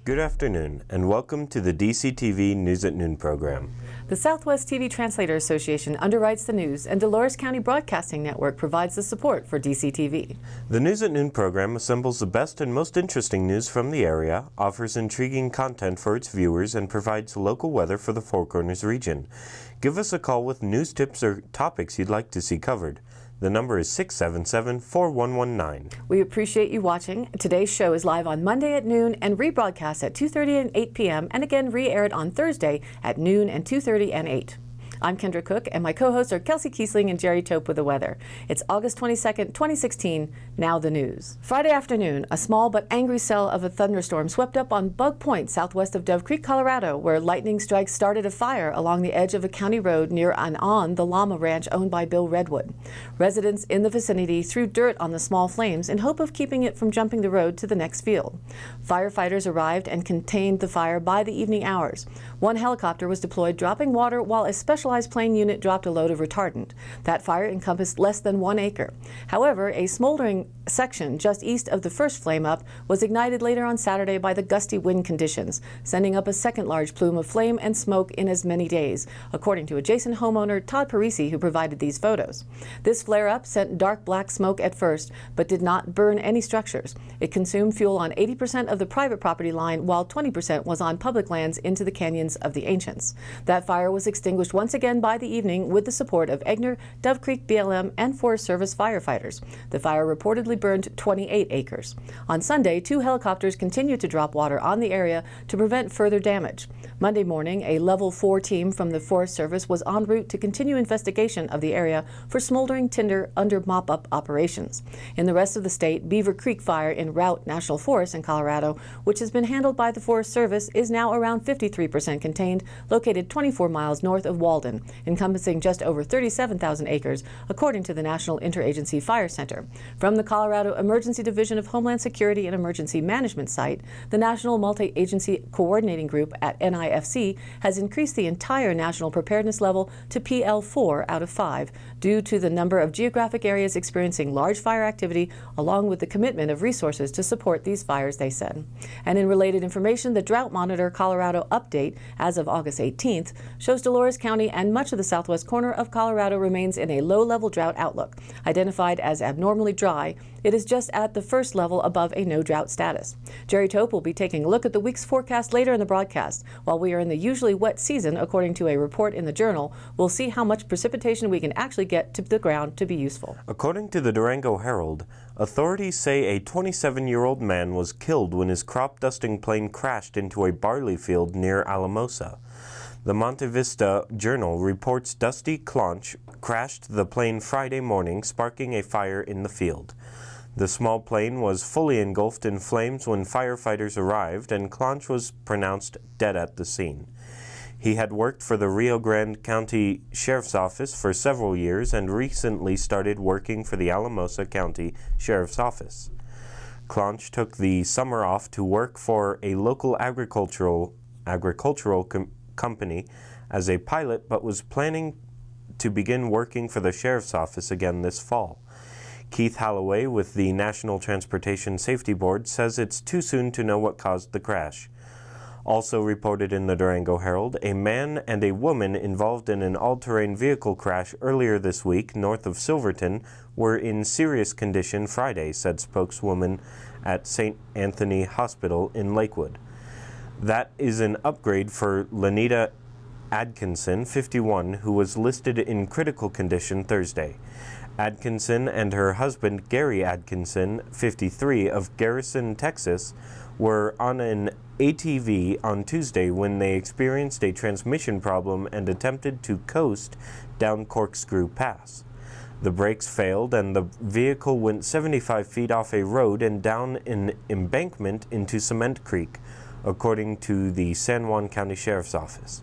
Good afternoon, and welcome to the DCTV News at Noon program. The Southwest TV Translator Association underwrites the news, and Dolores County Broadcasting Network provides the support for DCTV. The News at Noon program assembles the best and most interesting news from the area, offers intriguing content for its viewers, and provides local weather for the Four Corners region. Give us a call with news tips or topics you'd like to see covered. The number is 677-4119. We appreciate you watching. Today's show is live on Monday at noon and rebroadcast at 2:30 and 8 p.m. and again re-aired on Thursday at noon and 2:30 and 8. I'm Kendra Cook, and my co-hosts are Kelsey Kiesling and Jerry Tope with the weather. It's August 22nd, 2016. Now the news. Friday afternoon, a small but angry cell of a thunderstorm swept up on Bug Point, southwest of Dove Creek, Colorado, where lightning strikes started a fire along the edge of a county road near and on the llama ranch owned by Bill Redwood. Residents in the vicinity threw dirt on the small flames in hope of keeping it from jumping the road to the next field. Firefighters arrived and contained the fire by the evening hours. One helicopter was deployed dropping water while a specialized plane unit dropped a load of retardant. That fire encompassed less than 1 acre. However, a smoldering section just east of the first flame up was ignited later on Saturday by the gusty wind conditions, sending up a second large plume of flame and smoke in as many days, according to adjacent homeowner Todd Parisi, who provided these photos. This flare-up sent dark black smoke at first, but did not burn any structures. It consumed fuel on 80% of the private property line, while 20% was on public lands into the canyons of the Ancients. That fire was extinguished once again by the evening with the support of Egner, Dove Creek BLM, and Forest Service firefighters. The fire reportedly burned 28 acres. On Sunday, 2 helicopters continued to drop water on the area to prevent further damage. Monday morning, a Level 4 team from the Forest Service was en route to continue investigation of the area for smoldering tinder under mop-up operations. In the rest of the state, Beaver Creek Fire in Route National Forest in Colorado, which has been handled by the Forest Service, is now around 53% contained, located 24 miles north of Walden, encompassing just over 37,000 acres, according to the National Interagency Fire Center. From the Colorado Emergency Division of Homeland Security and Emergency Management site, the National Multi-Agency Coordinating Group at NIFC has increased the entire national preparedness level to PL4 out of 5 due to the number of geographic areas experiencing large fire activity, along with the commitment of resources to support these fires, they said. And in related information, the Drought Monitor Colorado update as of August 18th shows Dolores County and much of the southwest corner of Colorado remains in a low-level drought outlook. Identified as abnormally dry, it is just at the first level above a no-drought status. Jerry Tope will be taking a look at the week's forecast later in the broadcast. While we are in the usually wet season, according to a report in the Journal, we'll see how much precipitation we can actually get to the ground to be useful. According to the Durango Herald, authorities say a 27-year-old man was killed when his crop dusting plane crashed into a barley field near Alamosa. The Monte Vista Journal reports Dusty Clonch crashed the plane Friday morning, sparking a fire in the field. The small plane was fully engulfed in flames when firefighters arrived, and Clonch was pronounced dead at the scene. He had worked for the Rio Grande County Sheriff's Office for several years and recently started working for the Alamosa County Sheriff's Office. Clonch took the summer off to work for a local agricultural company as a pilot, but was planning to begin working for the Sheriff's Office again this fall. Keith Holloway with the National Transportation Safety Board says it's too soon to know what caused the crash. Also reported in the Durango Herald, a man and a woman involved in an all-terrain vehicle crash earlier this week north of Silverton were in serious condition Friday, said spokeswoman at St. Anthony Hospital in Lakewood. That is an upgrade for Lenita Atkinson, 51, who was listed in critical condition Thursday. Atkinson and her husband, Gary Atkinson, 53, of Garrison, Texas, were on an ATV on Tuesday when they experienced a transmission problem and attempted to coast down Corkscrew Pass. The brakes failed and the vehicle went 75 feet off a road and down an embankment into Cement Creek, according to the San Juan County Sheriff's Office.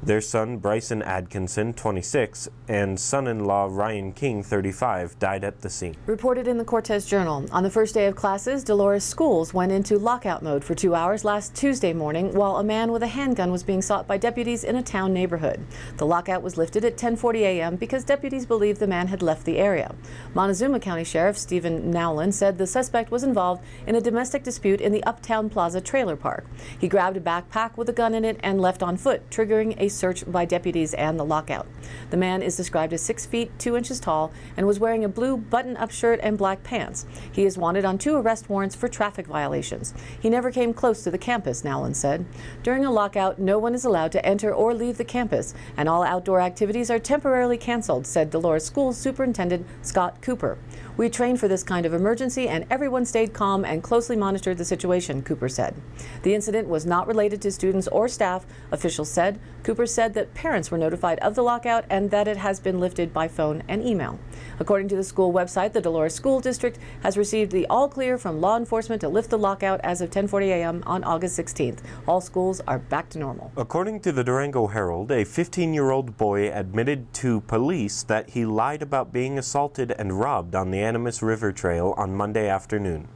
Their son, Bryson Atkinson, 26, and son-in-law Ryan King, 35, died at the scene. Reported in the Cortez Journal, on the first day of classes, Dolores schools went into lockout mode for 2 hours last Tuesday morning while a man with a handgun was being sought by deputies in a town neighborhood. The lockout was lifted at 10:40 a.m. because deputies believed the man had left the area. Montezuma County Sheriff Stephen Nowlin said the suspect was involved in a domestic dispute in the Uptown Plaza trailer park. He grabbed a backpack with a gun in it and left on foot, triggering a search by deputies and the lockout. The man is described as 6 feet 2 inches tall and was wearing a blue button-up shirt and black pants. He is wanted on 2 arrest warrants for traffic violations. He never came close to the campus, Nowlin said. During a lockout, no one is allowed to enter or leave the campus, and all outdoor activities are temporarily canceled, said Dolores School Superintendent Scott Cooper. We trained for this kind of emergency and everyone stayed calm and closely monitored the situation, Cooper said. The incident was not related to students or staff, officials said. Cooper said that parents were notified of the lockout and that it has been lifted by phone and email. According to the school website, the Dolores School District has received the all clear from law enforcement to lift the lockout as of 10:40 a.m. on August 16th. All schools are back to normal. According to the Durango Herald, a 15-year-old boy admitted to police that he lied about being assaulted and robbed on the Animas River Trail on Monday afternoon.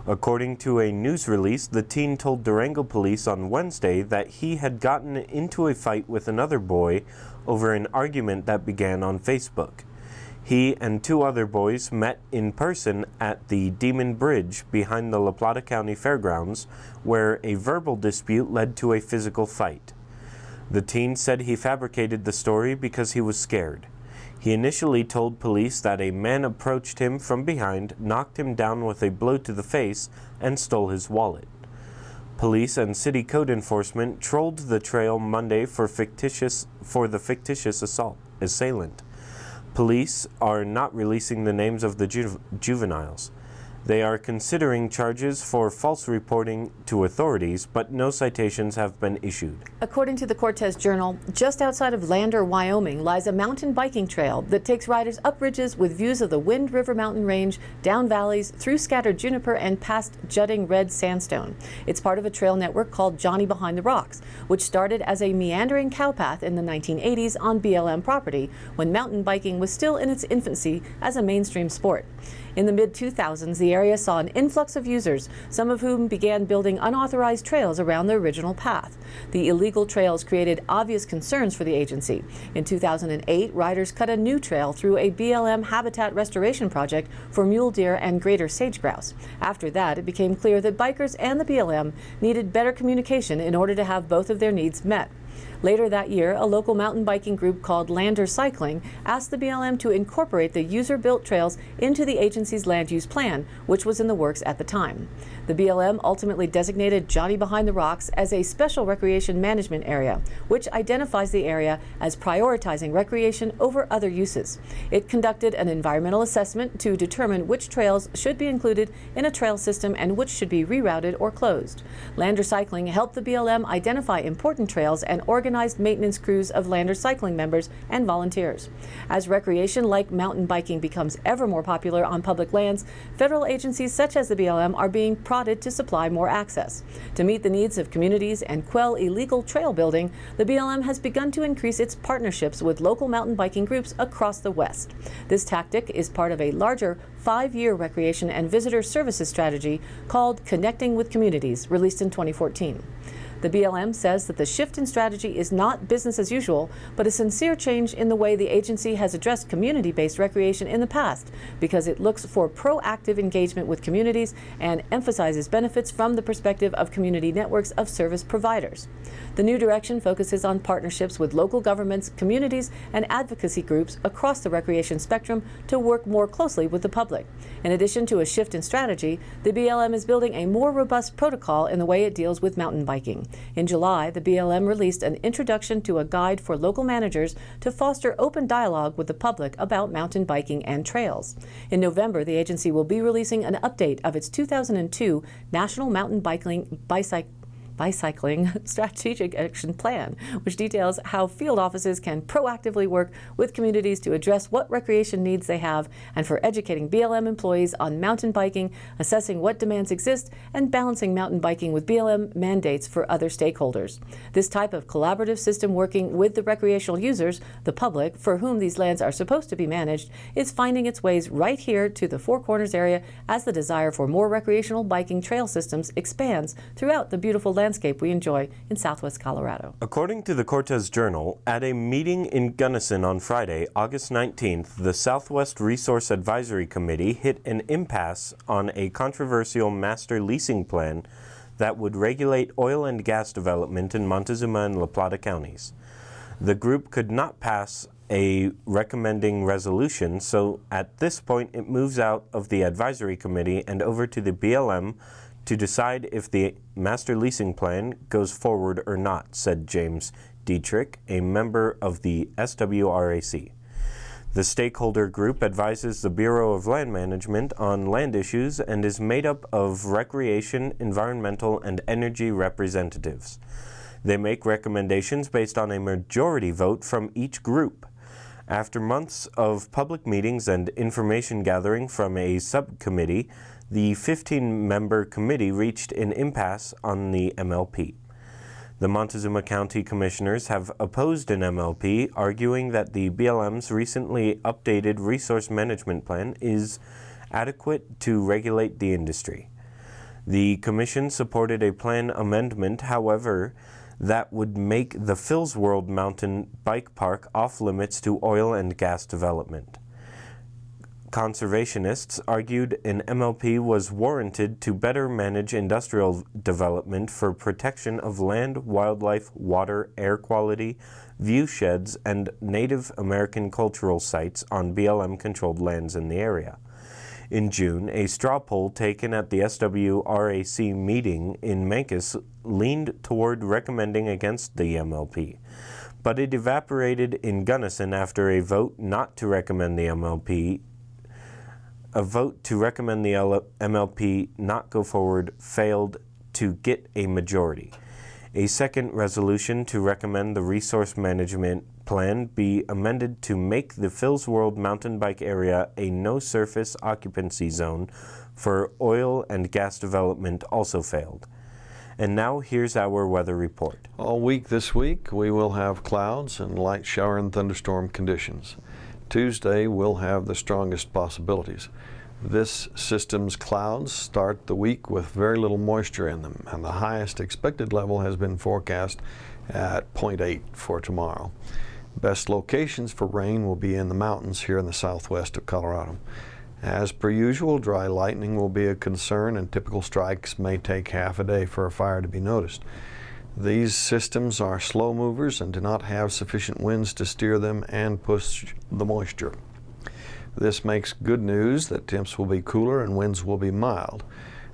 According to a news release, the teen told Durango police on Wednesday that he had gotten into a fight with another boy over an argument that began on Facebook. He and 2 other boys met in person at the Demon Bridge behind the La Plata County Fairgrounds, where a verbal dispute led to a physical fight. The teen said he fabricated the story because he was scared. He initially told police that a man approached him from behind, knocked him down with a blow to the face, and stole his wallet. Police and city code enforcement trolled the trail Monday for the fictitious assailant. Police are not releasing the names of the juveniles. They are considering charges for false reporting to authorities, but no citations have been issued. According to the Cortez Journal, just outside of Lander, Wyoming, lies a mountain biking trail that takes riders up ridges with views of the Wind River mountain range, down valleys, through scattered juniper, and past jutting red sandstone. It's part of a trail network called Johnny Behind the Rocks, which started as a meandering cowpath in the 1980s on BLM property when mountain biking was still in its infancy as a mainstream sport. In the mid-2000s, the area saw an influx of users, some of whom began building unauthorized trails around the original path. The illegal trails created obvious concerns for the agency. In 2008, riders cut a new trail through a BLM habitat restoration project for mule deer and greater sage grouse. After that, it became clear that bikers and the BLM needed better communication in order to have both of their needs met. Later that year, a local mountain biking group called Lander Cycling asked the BLM to incorporate the user-built trails into the agency's land use plan, which was in the works at the time. The BLM ultimately designated Johnny Behind the Rocks as a special recreation management area, which identifies the area as prioritizing recreation over other uses. It conducted an environmental assessment to determine which trails should be included in a trail system and which should be rerouted or closed. Lander Cycling helped the BLM identify important trails and organized maintenance crews of Lander Cycling members and volunteers. As recreation like mountain biking becomes ever more popular on public lands, federal agencies such as the BLM are being prodded to supply more access. To meet the needs of communities and quell illegal trail building, the BLM has begun to increase its partnerships with local mountain biking groups across the West. This tactic is part of a larger 5-year recreation and visitor services strategy called Connecting with Communities, released in 2014. The BLM says that the shift in strategy is not business as usual, but a sincere change in the way the agency has addressed community-based recreation in the past, because it looks for proactive engagement with communities and emphasizes benefits from the perspective of community networks of service providers. The new direction focuses on partnerships with local governments, communities, and advocacy groups across the recreation spectrum to work more closely with the public. In addition to a shift in strategy, the BLM is building a more robust protocol in the way it deals with mountain biking. In July, the BLM released an introduction to a guide for local managers to foster open dialogue with the public about mountain biking and trails. In November, the agency will be releasing an update of its 2002 National Mountain Bicycling Strategic Action Plan, which details how field offices can proactively work with communities to address what recreation needs they have, and for educating BLM employees on mountain biking, assessing what demands exist, and balancing mountain biking with BLM mandates for other stakeholders. This type of collaborative system working with the recreational users, the public, for whom these lands are supposed to be managed, is finding its ways right here to the Four Corners area as the desire for more recreational biking trail systems expands throughout the beautiful landscape we enjoy in southwest Colorado. According to the Cortez Journal, at a meeting in Gunnison on Friday, August 19th, the Southwest Resource Advisory Committee hit an impasse on a controversial master leasing plan that would regulate oil and gas development in Montezuma and La Plata counties. The group could not pass a recommending resolution, so at this point it moves out of the advisory committee and over to the BLM to decide if the master leasing plan goes forward or not, said James Dietrich, a member of the SWRAC. The stakeholder group advises the Bureau of Land Management on land issues and is made up of recreation, environmental, and energy representatives. They make recommendations based on a majority vote from each group. After months of public meetings and information gathering from a subcommittee, the 15-member committee reached an impasse on the MLP. The Montezuma County Commissioners have opposed an MLP, arguing that the BLM's recently updated resource management plan is adequate to regulate the industry. The Commission supported a plan amendment, however, that would make the Phil's World Mountain Bike Park off-limits to oil and gas development. Conservationists argued an MLP was warranted to better manage industrial development for protection of land, wildlife, water, air quality, view sheds, and Native American cultural sites on BLM-controlled lands in the area. In June, a straw poll taken at the SWRAC meeting in Mancos leaned toward recommending against the MLP, but it evaporated in Gunnison after a vote not to recommend the MLP. A vote to recommend the MLP not go forward failed to get a majority. A second resolution to recommend the resource management plan be amended to make the Phil's World mountain bike area a no-surface occupancy zone for oil and gas development also failed. And now here's our weather report. All week this week we will have clouds and light shower and thunderstorm conditions. Tuesday we'll have the strongest possibilities. This system's clouds start the week with very little moisture in them, and the highest expected level has been forecast at 0.8 for tomorrow. Best locations for rain will be in the mountains here in the southwest of Colorado. As per usual, dry lightning will be a concern, and typical strikes may take half a day for a fire to be noticed. These systems are slow movers and do not have sufficient winds to steer them and push the moisture. This makes good news that temps will be cooler and winds will be mild.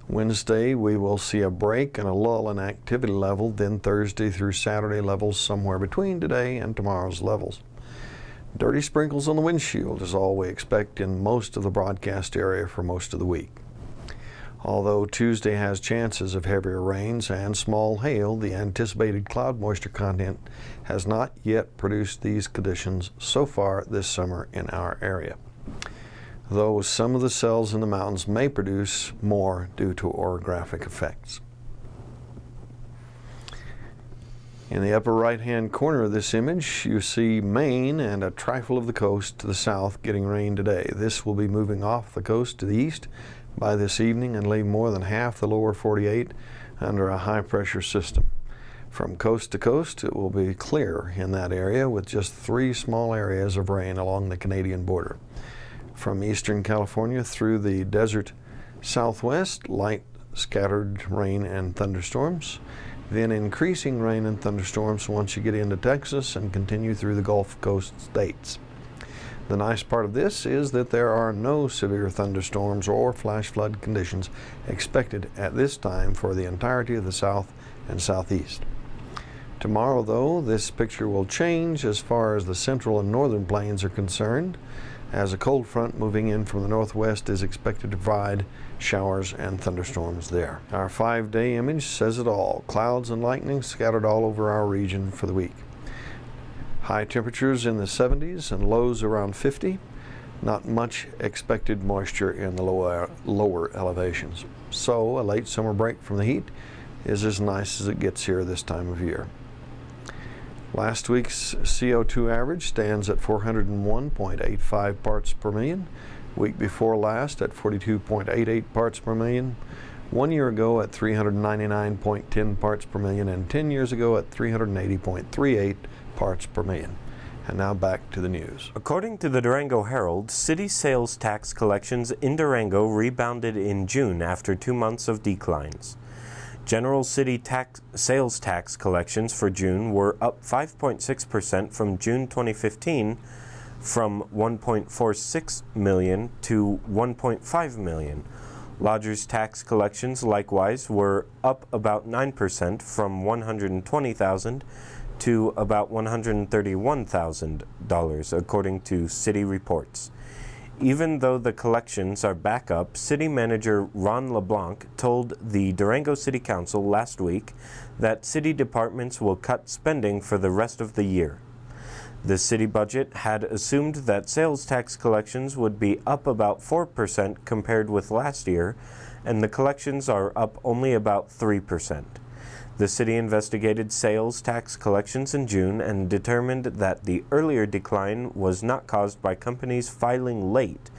Wednesday we will see a break and a lull in activity level, then Thursday through Saturday levels somewhere between today and tomorrow's levels. Dirty sprinkles on the windshield is all we expect in most of the broadcast area for most of the week. Although Tuesday has chances of heavier rains and small hail, the anticipated cloud moisture content has not yet produced these conditions so far this summer in our area, though some of the cells in the mountains may produce more due to orographic effects. In the upper right-hand corner of this image, you see Maine and a trifle of the coast to the south getting rain today. This will be moving off the coast to the east by this evening and leave more than half the lower 48 under a high-pressure system. From coast to coast, it will be clear in that area with just 3 small areas of rain along the Canadian border. From eastern California through the desert southwest, light scattered rain and thunderstorms, then increasing rain and thunderstorms once you get into Texas and continue through the Gulf Coast states. The nice part of this is that there are no severe thunderstorms or flash flood conditions expected at this time for the entirety of the south and southeast. Tomorrow, though, this picture will change as far as the central and northern plains are concerned. as a cold front moving in from the northwest is expected to provide showers and thunderstorms there. Our 5-day image says it all. Clouds and lightning scattered all over our region for the week. High temperatures in the 70s and lows around 50. Not much expected moisture in the lower elevations. So a late summer break from the heat is as nice as it gets here this time of year. Last week's CO2 average stands at 401.85 parts per million. Week before last at 42.88 parts per million. 1 year ago at 399.10 parts per million, and 10 years ago at 380.38 parts per million. And now back to the news. According to the Durango Herald, city sales tax collections in Durango rebounded in June after 2 months of declines. General city sales tax collections for June were up 5.6% from June 2015, from 1.46 million to 1.5 million. Lodgers tax collections likewise were up about 9% from $120,000 to about $131,000, according to city reports. Even though the collections are back up, City Manager Ron LeBlanc told the Durango City Council last week that city departments will cut spending for the rest of the year. The city budget had assumed that sales tax collections would be up about 4% compared with last year, and the collections are up only about 3%. The city investigated sales tax collections in June and determined that the earlier decline was not caused by companies filing late,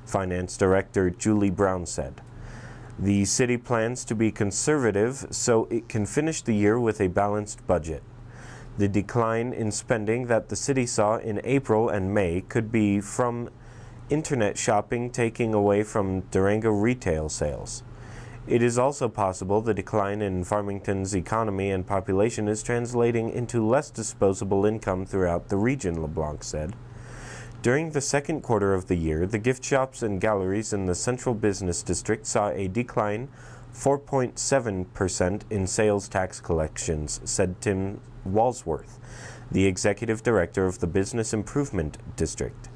Finance Director Julie Brown said. The city plans to be conservative so it can finish the year with a balanced budget. The decline in spending that the city saw in April and May could be from internet shopping taking away from Durango retail sales. It is also possible the decline in Farmington's economy and population is translating into less disposable income throughout the region, LeBlanc said. During the second quarter of the year, the gift shops and galleries in the central business district saw a decline 4.7% in sales tax collections, said Tim Walsworth, the executive director of the Business Improvement District.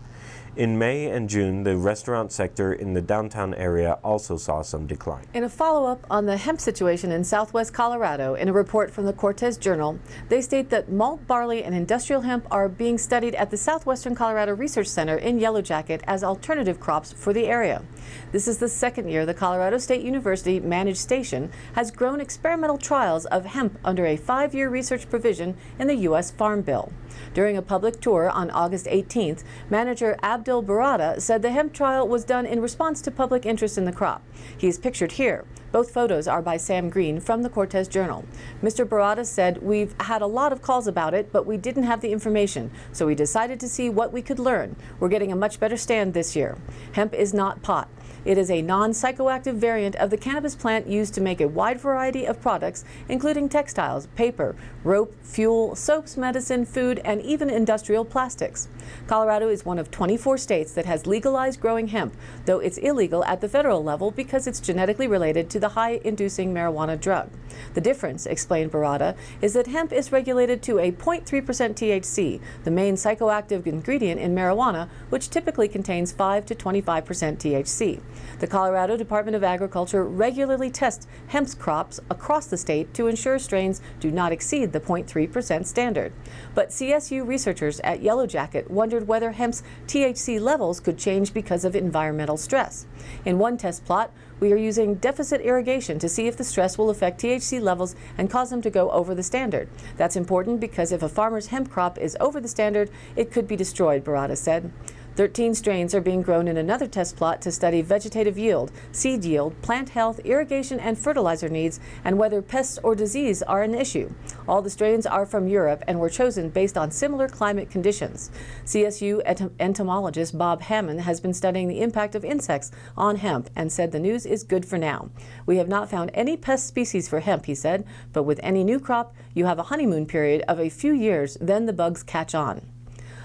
In May and June, the restaurant sector in the downtown area also saw some decline. In a follow-up on the hemp situation in southwest Colorado, in a report from the Cortez Journal, they state that malt, barley, and industrial hemp are being studied at the Southwestern Colorado Research Center in Yellow Jacket as alternative crops for the area. This is the second year the Colorado State University managed station has grown experimental trials of hemp under a 5-year research provision in the U.S. Farm Bill. During a public tour on August 18th, manager Abdul Barada said the hemp trial was done in response to public interest in the crop. He is pictured here. Both photos are by Sam Green from the Cortez Journal. Mr. Barada said, "We've had a lot of calls about it, but we didn't have the information, so we decided to see what we could learn. We're getting a much better stand this year. Hemp is not pot. It is a non-psychoactive variant of the cannabis plant used to make a wide variety of products, including textiles, paper, rope, fuel, soaps, medicine, food, and even industrial plastics." Colorado is one of 24 states that has legalized growing hemp, though it's illegal at the federal level because it's genetically related to the high-inducing marijuana drug. The difference, explained Barada, is that hemp is regulated to a 0.3% THC, the main psychoactive ingredient in marijuana, which typically contains 5 to 25% THC. The Colorado Department of Agriculture regularly tests hemp crops across the state to ensure strains do not exceed the 0.3% standard. But CSU researchers at Yellow Jacket wondered whether hemp's THC levels could change because of environmental stress. In one test plot, we are using deficit irrigation to see if the stress will affect THC levels and cause them to go over the standard. That's important because if a farmer's hemp crop is over the standard, it could be destroyed, Barada said. 13 strains are being grown in another test plot to study vegetative yield, seed yield, plant health, irrigation and fertilizer needs, and whether pests or disease are an issue. All the strains are from Europe and were chosen based on similar climate conditions. CSU entomologist Bob Hammond has been studying the impact of insects on hemp and said the news is good for now. "We have not found any pest species for hemp," he said, "but with any new crop, you have a honeymoon period of a few years, then the bugs catch on."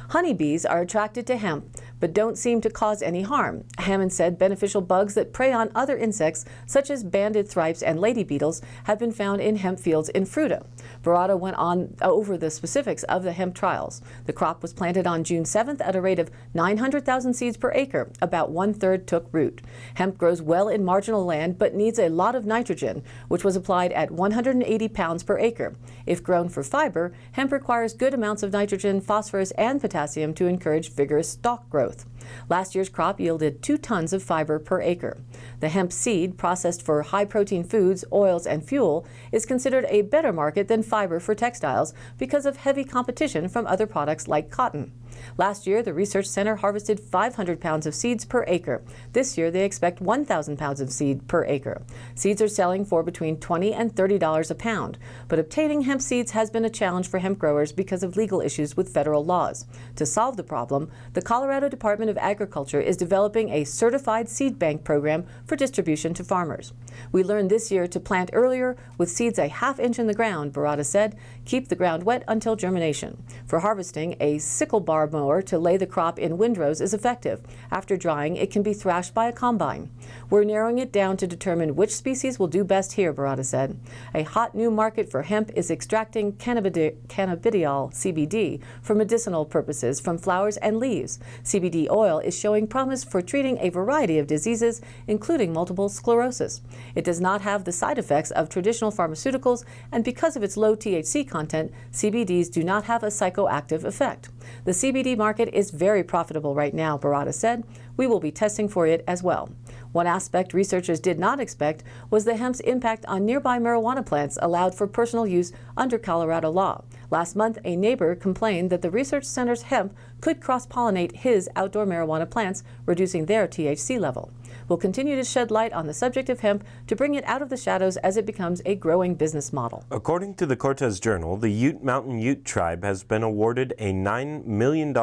Honeybees are attracted to hemp, but don't seem to cause any harm. Hammond said beneficial bugs that prey on other insects, such as banded thripes and lady beetles, have been found in hemp fields in Fruita. Barada went on over the specifics of the hemp trials. The crop was planted on June 7th at a rate of 900,000 seeds per acre. About 1/3 took root. Hemp grows well in marginal land but needs a lot of nitrogen, which was applied at 180 pounds per acre. If grown for fiber, hemp requires good amounts of nitrogen, phosphorus, and potassium to encourage vigorous stalk growth. Last year's crop yielded 2 tons of fiber per acre. The hemp seed, processed for high-protein foods, oils, and fuel, is considered a better market than fiber for textiles because of heavy competition from other products like cotton. Last year, the research center harvested 500 pounds of seeds per acre. This year, they expect 1,000 pounds of seed per acre. Seeds are selling for between $20 and $30 a pound, but obtaining hemp seeds has been a challenge for hemp growers because of legal issues with federal laws. To solve the problem, the Colorado Department of Agriculture is developing a certified seed bank program for distribution to farmers. We learned this year to plant earlier with seeds a ½ inch in the ground, Barada said. Keep the ground wet until germination. For harvesting, a sickle bar mower to lay the crop in windrows is effective. After drying, it can be thrashed by a combine. We're narrowing it down to determine which species will do best here, Barada said. A hot new market for hemp is extracting cannabidiol, CBD, for medicinal purposes from flowers and leaves. CBD oil is showing promise for treating a variety of diseases, including multiple sclerosis. It does not have the side effects of traditional pharmaceuticals, and because of its low THC content, CBDs do not have a psychoactive effect. The CBD market is very profitable right now, Barada said. We will be testing for it as well. One aspect researchers did not expect was the hemp's impact on nearby marijuana plants allowed for personal use under Colorado law. Last month, a neighbor complained that the research center's hemp could cross-pollinate his outdoor marijuana plants, reducing their THC level. We'll continue to shed light on the subject of hemp to bring it out of the shadows as it becomes a growing business model. According to the Cortez Journal, the Ute Mountain Ute Tribe has been awarded a $9 million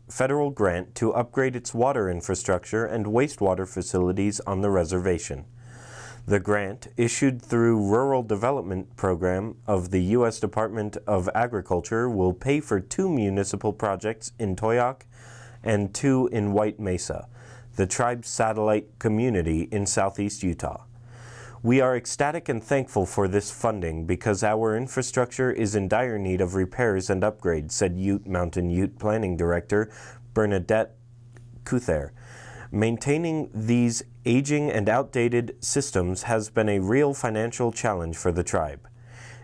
federal grant to upgrade its water infrastructure and wastewater facilities on the reservation. The grant, issued through Rural Development Program of the U.S. Department of Agriculture, will pay for 2 municipal projects in Toyoak and 2 in White Mesa, the tribe's satellite community in southeast Utah. We are ecstatic and thankful for this funding because our infrastructure is in dire need of repairs and upgrades, said Ute Mountain Ute Planning Director Bernadette Cuther. Maintaining these aging and outdated systems has been a real financial challenge for the tribe.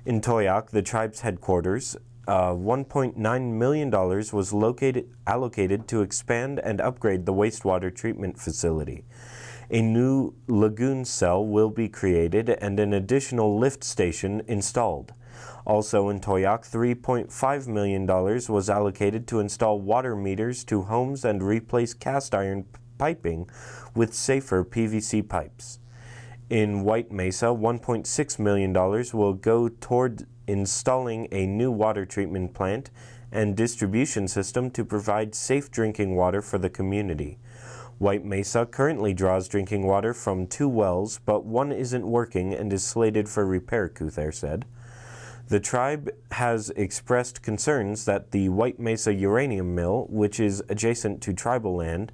In Toyoak, the tribe's headquarters, $1.9 million was allocated to expand and upgrade the wastewater treatment facility. A new lagoon cell will be created and an additional lift station installed. Also in Toyoak, $3.5 million was allocated to install water meters to homes and replace cast iron piping with safer PVC pipes. In White Mesa, $1.6 million will go toward installing a new water treatment plant and distribution system to provide safe drinking water for the community. White Mesa currently draws drinking water from 2 wells, but one isn't working and is slated for repair, Cuther said. The tribe has expressed concerns that the White Mesa uranium mill, which is adjacent to tribal land,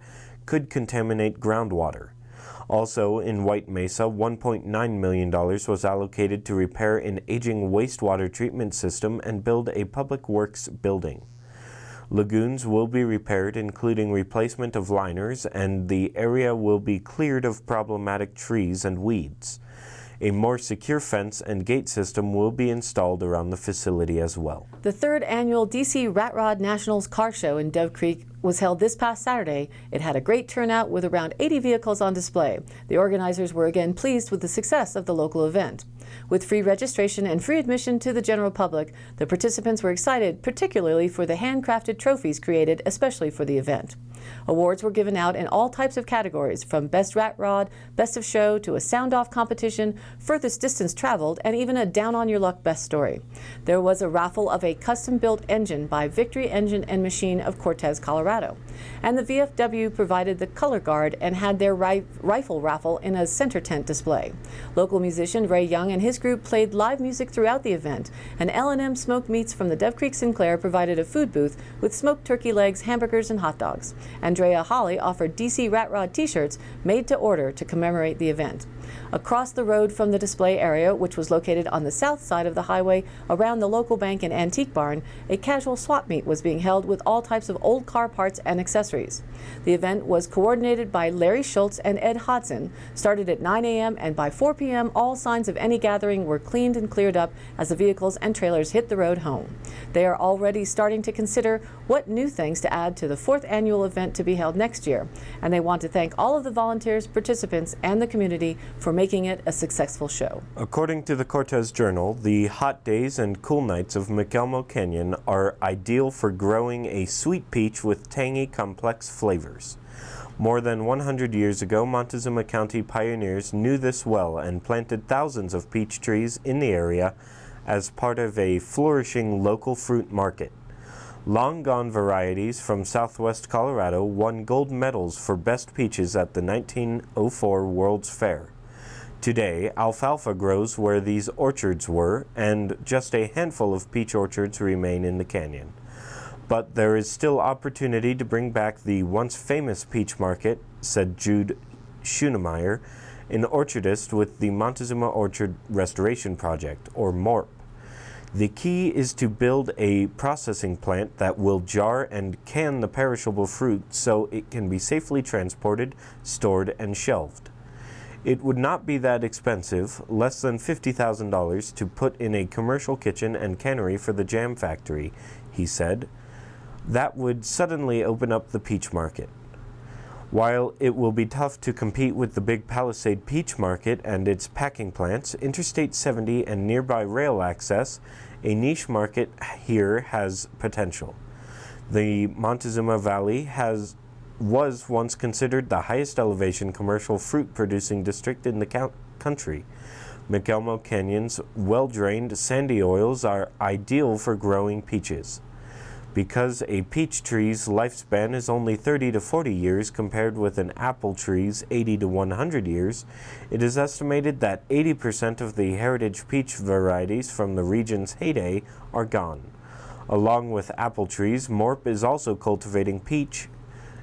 could contaminate groundwater. Also in White Mesa, $1.9 million was allocated to repair an aging wastewater treatment system and build a public works building. Lagoons will be repaired, including replacement of liners, and the area will be cleared of problematic trees and weeds. A more secure fence and gate system will be installed around the facility as well. The 3rd annual DC Rat Rod Nationals Car Show in Dove Creek was held this past Saturday. It had a great turnout with around 80 vehicles on display. The organizers were again pleased with the success of the local event. With free registration and free admission to the general public, the participants were excited, particularly for the handcrafted trophies created especially for the event. Awards were given out in all types of categories, from Best Rat Rod, Best of Show, to a sound-off competition, furthest distance traveled, and even a down-on-your-luck best story. There was a raffle of a custom-built engine by Victory Engine and Machine of Cortez, Colorado. And the VFW provided the color guard and had their rifle raffle in a center tent display. Local musician Ray Young and his group played live music throughout the event, and L&M Smoked Meats from the Dove Creek Sinclair provided a food booth with smoked turkey legs, hamburgers, and hot dogs. Andrea Holly offered DC Rat Rod t-shirts made to order to commemorate the event. Across the road from the display area, which was located on the south side of the highway around the local bank and antique barn, a casual swap meet was being held with all types of old car parts and accessories. The event was coordinated by Larry Schultz and Ed Hodson, started at 9 a.m. and by 4 p.m. all signs of any gathering were cleaned and cleared up as the vehicles and trailers hit the road home. They are already starting to consider what new things to add to the 4th annual event to be held next year, and they want to thank all of the volunteers, participants, and the community for making it a successful show. According to the Cortez Journal, the hot days and cool nights of McElmo Canyon are ideal for growing a sweet peach with tangy, complex flavors. More than 100 years ago, Montezuma County pioneers knew this well and planted thousands of peach trees in the area as part of a flourishing local fruit market. Long-gone varieties from southwest Colorado won gold medals for best peaches at the 1904 World's Fair. Today, alfalfa grows where these orchards were, and just a handful of peach orchards remain in the canyon. But there is still opportunity to bring back the once famous peach market, said Jude Schoenemeyer, an orchardist with the Montezuma Orchard Restoration Project, or MORP. The key is to build a processing plant that will jar and can the perishable fruit so it can be safely transported, stored, and shelved. It would not be that expensive, less than $50,000, to put in a commercial kitchen and cannery for the jam factory, he said. That would suddenly open up the peach market. While it will be tough to compete with the Big Palisade Peach Market and its packing plants, Interstate 70 and nearby rail access, a niche market here has potential. The Montezuma Valley was once considered the highest elevation commercial fruit-producing district in the country. McElmo Canyon's well-drained sandy oils are ideal for growing peaches. Because a peach tree's lifespan is only 30 to 40 years compared with an apple tree's 80 to 100 years, it is estimated that 80% of the heritage peach varieties from the region's heyday are gone. Along with apple trees, MORP is also cultivating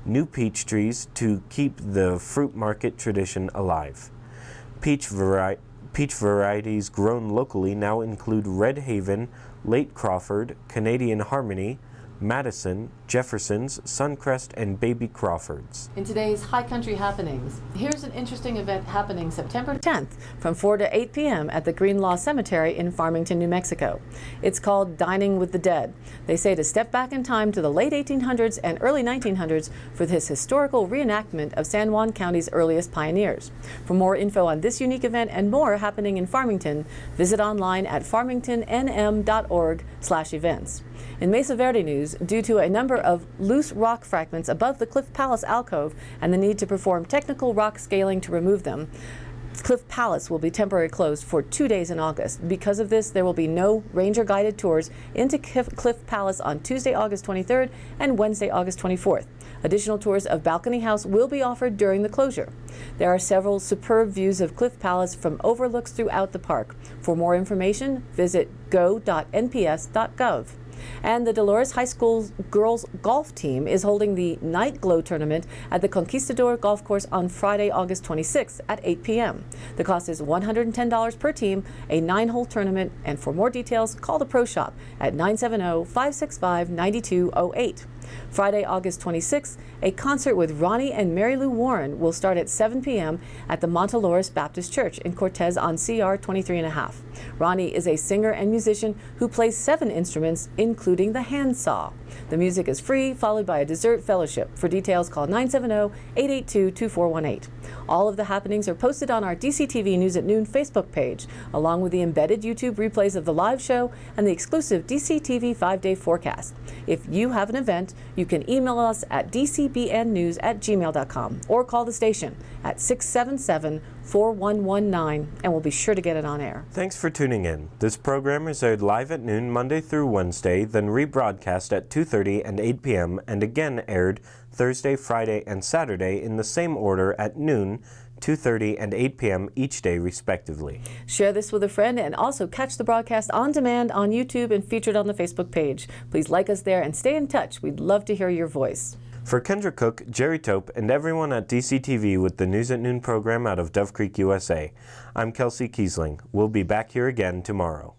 new peach trees to keep the fruit market tradition alive. Peach varieties grown locally now include Red Haven, Late Crawford, Canadian Harmony, Madison, Jefferson's, Suncrest, and Baby Crawford's. In today's High Country Happenings, here's an interesting event happening September 10th from 4 to 8 p.m. at the Greenlaw Cemetery in Farmington, New Mexico. It's called Dining with the Dead. They say to step back in time to the late 1800s and early 1900s for this historical reenactment of San Juan County's earliest pioneers. For more info on this unique event and more happening in Farmington, visit online at farmingtonnm.org/events. In Mesa Verde news, due to a number of loose rock fragments above the Cliff Palace alcove and the need to perform technical rock scaling to remove them, Cliff Palace will be temporarily closed for 2 days in August. Because of this, there will be no ranger-guided tours into Cliff Palace on Tuesday, August 23rd and Wednesday, August 24th. Additional tours of Balcony House will be offered during the closure. There are several superb views of Cliff Palace from overlooks throughout the park. For more information, visit go.nps.gov. And the Dolores High School girls golf team is holding the Night Glow tournament at the Conquistador Golf Course on Friday, August 26th at 8 p.m. The cost is $110 per team, a 9-hole tournament, and for more details, call the Pro Shop at 970-565-9208. Friday, August 26th, a concert with Ronnie and Mary Lou Warren will start at 7 p.m. at the Montelores Baptist Church in Cortez on CR 23.5. Ronnie is a singer and musician who plays 7 instruments, including the handsaw. The music is free, followed by a dessert fellowship. For details, call 970-882-2418. All of the happenings are posted on our DCTV News at Noon Facebook page, along with the embedded YouTube replays of the live show and the exclusive DCTV 5-day forecast. If you have an event, you can email us at dcbnnews@gmail.com or call the station at 677-4119, and we'll be sure to get it on air. Thanks for tuning in. This program is aired live at noon Monday through Wednesday, then rebroadcast at 2:30 and 8 p.m., and again aired Thursday, Friday, and Saturday in the same order at noon, 2:30, and 8 p.m. each day, respectively. Share this with a friend and also catch the broadcast on demand on YouTube and featured on the Facebook page. Please like us there and stay in touch. We'd love to hear your voice. For Kendra Cook, Jerry Tope, and everyone at DCTV with the News at Noon program out of Dove Creek, USA, I'm Kelsey Kiesling. We'll be back here again tomorrow.